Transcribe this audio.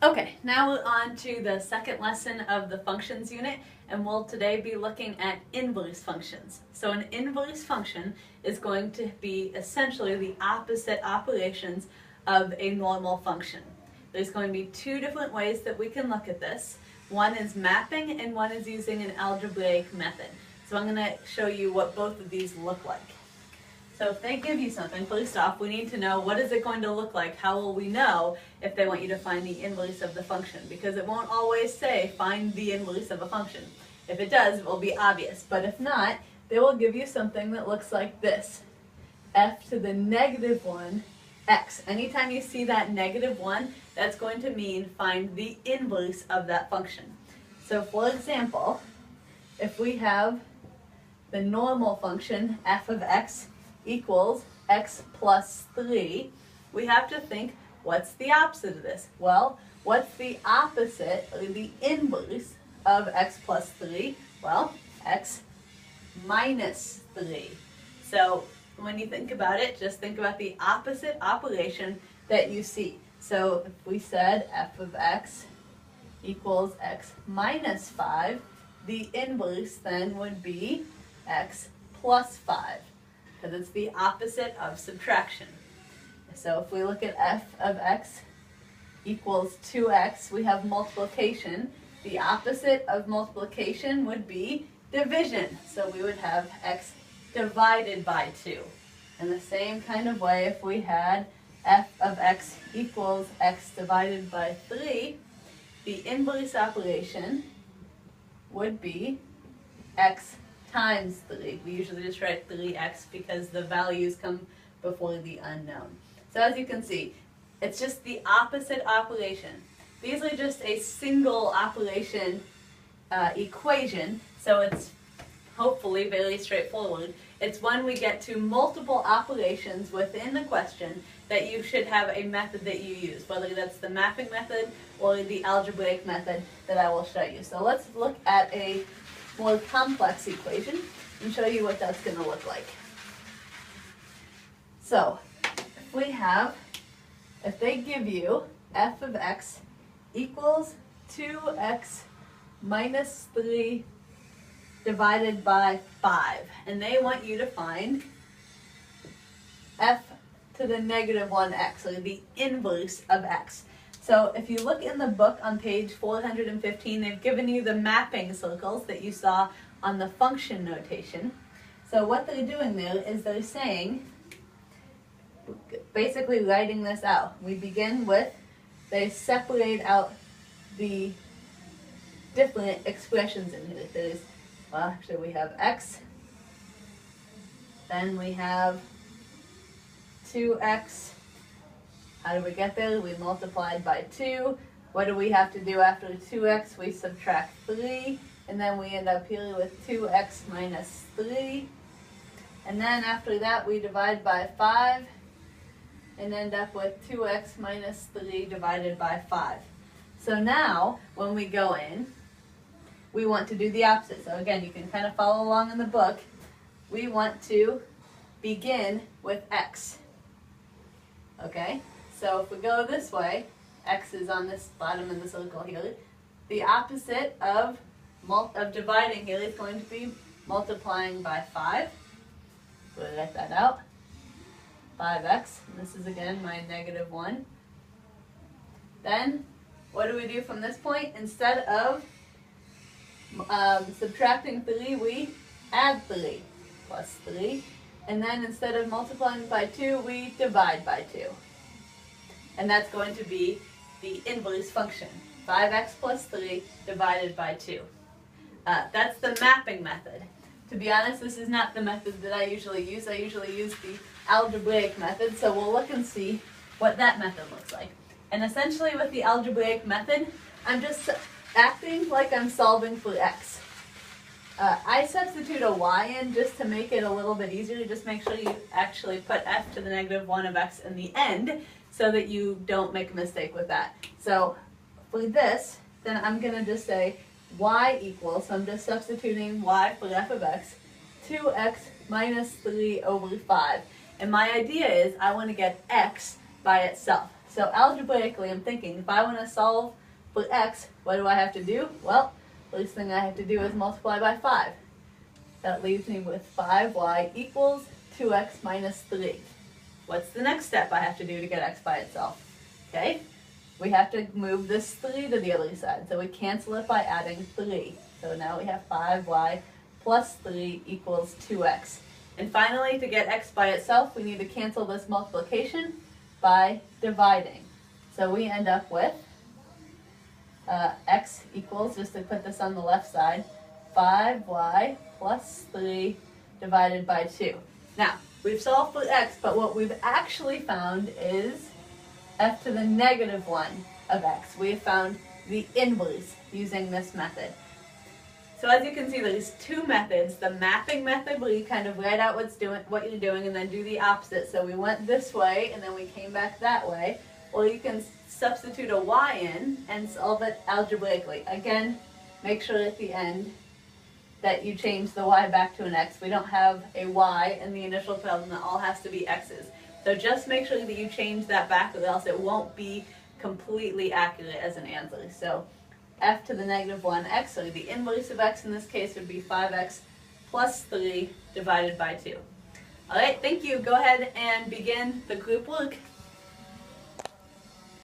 Okay, now we're on to the second lesson of the functions unit, and we'll today be looking at inverse functions. So an inverse function is going to be essentially the opposite operations of a normal function. There's going to be two different ways that we can look at this. One is mapping and one is using an algebraic method. So I'm going to show you what both of these look like. So if they give you something, first off, we need to know what is it going to look like. How will we know if they want you to find the inverse of the function? Because it won't always say find the inverse of a function. If it does, it will be obvious. But if not, they will give you something that looks like this. F to the negative 1 x. Anytime you see that negative 1, that's going to mean find the inverse of that function. So for example, if we have the normal function f of x equals x plus 3, we have to think, what's the opposite of this? Well, what's the opposite, or the inverse of x plus 3? Well, x minus 3. So when you think about it, just think about the opposite operation that you see. So if we said f of x equals x minus 5, the inverse then would be x plus 5. Because it's the opposite of subtraction. So if we look at f of x equals 2x, we have multiplication. The opposite of multiplication would be division. So we would have x divided by 2. In the same kind of way, if we had f of x equals x divided by 3, the inverse operation would be x times 3. We usually just write 3x because the values come before the unknown. So as you can see, it's just the opposite operation. These are just a single operation equation, so it's hopefully very straightforward. It's when we get to multiple operations within the question that you should have a method that you use, whether that's the mapping method or the algebraic method that I will show you. So let's look at a more complex equation and show you what that's going to look like. So if they give you f of x equals 2x minus 3 divided by 5, and they want you to find f to the negative 1x, or the inverse of x. So if you look in the book on page 415, they've given you the mapping circles that you saw on the function notation. So what they're doing there is they're saying, basically writing this out. We begin with, they separate out the different expressions in here. There's, well, actually we have x, then we have 2x. How do we get there? We multiplied by 2. What do we have to do after 2x? We subtract 3, and then we end up here with 2x minus 3. And then after that, we divide by 5, and end up with 2x minus 3 divided by 5. So now, when we go in, we want to do the opposite. So again, you can kind of follow along in the book. We want to begin with x. Okay? So if we go this way, x is on this bottom of the circle here. The opposite of dividing here is going to be multiplying by 5. We'll write that out. 5x. And this is again my negative 1. Then, what do we do from this point? Instead of subtracting 3, we add 3 plus 3. And then instead of multiplying by 2, we divide by 2. And that's going to be the inverse function, 5x plus 3 divided by 2. That's the mapping method. To be honest, this is not the method that I usually use. I usually use the algebraic method, so we'll look and see what that method looks like. And essentially with the algebraic method, I'm just acting like I'm solving for x. I substitute a y in just to make it a little bit easier. Just make sure you actually put f to the negative 1 of x in the end, so that you don't make a mistake with that. So for this, then I'm going to just say y equals, so I'm just substituting y for f of x, 2x minus 3 over 5. And my idea is I want to get x by itself. So algebraically, I'm thinking, if I want to solve for x, what do I have to do? Well, the first thing I have to do is multiply by 5. That leaves me with 5y equals 2x minus 3. What's the next step I have to do to get x by itself? Okay, we have to move this 3 to the other side. So we cancel it by adding 3. So now we have 5y plus 3 equals 2x. And finally, to get x by itself, we need to cancel this multiplication by dividing. So we end up with x equals, just to put this on the left side, 5y plus 3 divided by 2. Now, we've solved for x, but what we've actually found is f to the negative 1 of x. We have found the inverse using this method. So as you can see, there's two methods. The mapping method, where you kind of write out what you're doing and then do the opposite. So we went this way and then we came back that way. Or you can substitute a y in and solve it algebraically. Again, make sure at the end that you change the y back to an x. We don't have a y in the initial problem. That all has to be x's. So just make sure that you change that back, or else it won't be completely accurate as an answer. So f to the negative 1x, so the inverse of x in this case would be 5x plus 3 divided by 2. All right, thank you. Go ahead and begin the group work.